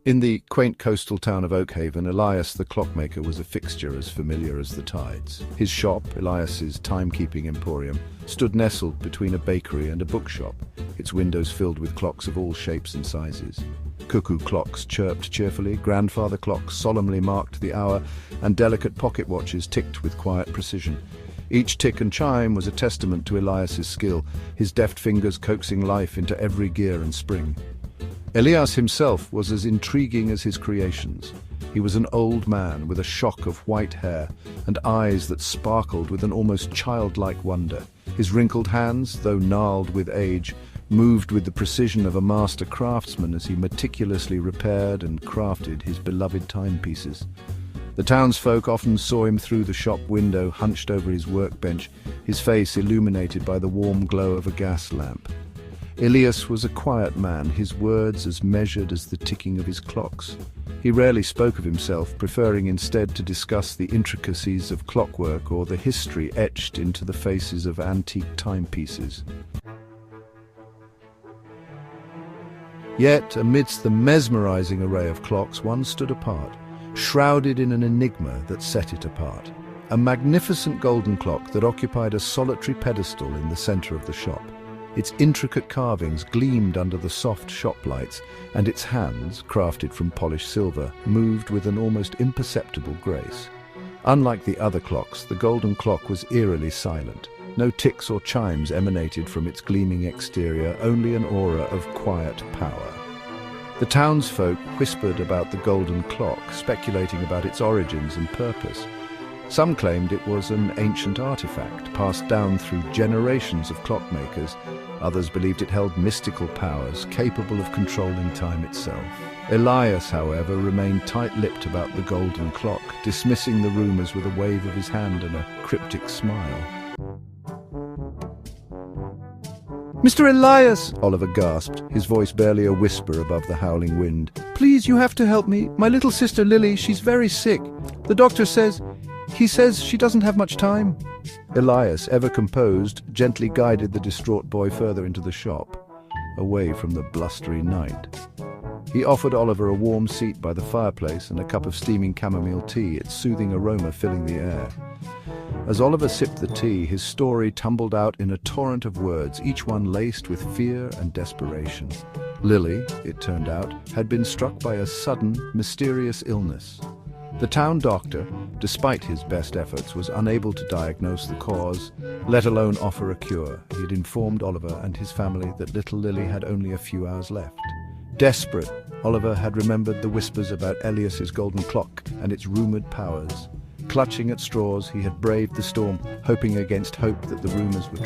In the quaint coastal town of Oakhaven, Elias the clockmaker was a fixture as familiar as the tides. His shop, Elias's timekeeping emporium, stood nestled between a bakery and a bookshop, its windows filled with clocks of all shapes and sizes. Cuckoo clocks chirped cheerfully, grandfather clocks solemnly marked the hour, and delicate pocket watches ticked with quiet precision. Each tick and chime was a testament to Elias's skill, his deft fingers coaxing life into every gear and spring. Elias himself was as intriguing as his creations. He was an old man with a shock of white hair and eyes that sparkled with an almost childlike wonder. His wrinkled hands, though gnarled with age, moved with the precision of a master craftsman as he meticulously repaired and crafted his beloved timepieces. The townsfolk often saw him through the shop window, hunched over his workbench, his face illuminated by the warm glow of a gas lamp. Elias was a quiet man, his words as measured as the ticking of his clocks. He rarely spoke of himself, preferring instead to discuss the intricacies of clockwork or the history etched into the faces of antique timepieces. Yet, amidst the mesmerizing array of clocks, one stood apart, shrouded in an enigma that set it apart. A magnificent golden clock that occupied a solitary pedestal in the center of the shop. Its intricate carvings gleamed under the soft shop lights, and its hands, crafted from polished silver, moved with an almost imperceptible grace. Unlike the other clocks, the golden clock was eerily silent. No ticks or chimes emanated from its gleaming exterior, only an aura of quiet power. The townsfolk whispered about the golden clock, speculating about its origins and purpose. Some claimed it was an ancient artifact, passed down through generations of clockmakers. Others believed it held mystical powers, capable of controlling time itself. Elias, however, remained tight-lipped about the golden clock, dismissing the rumors with a wave of his hand and a cryptic smile. "Mr. Elias!" Oliver gasped, his voice barely a whisper above the howling wind. "Please, you have to help me. My little sister Lily, she's very sick. The doctor says... He says she doesn't have much time." Elias, ever composed, gently guided the distraught boy further into the shop, away from the blustery night. He offered Oliver a warm seat by the fireplace and a cup of steaming chamomile tea, its soothing aroma filling the air. As Oliver sipped the tea, his story tumbled out in a torrent of words, each one laced with fear and desperation. Lily, it turned out, had been struck by a sudden, mysterious illness. The town doctor, despite his best efforts, was unable to diagnose the cause, let alone offer a cure. He had informed Oliver and his family that little Lily had only a few hours left. Desperate, Oliver had remembered the whispers about Elias's golden clock and its rumored powers. Clutching at straws, he had braved the storm, hoping against hope that the rumors were true.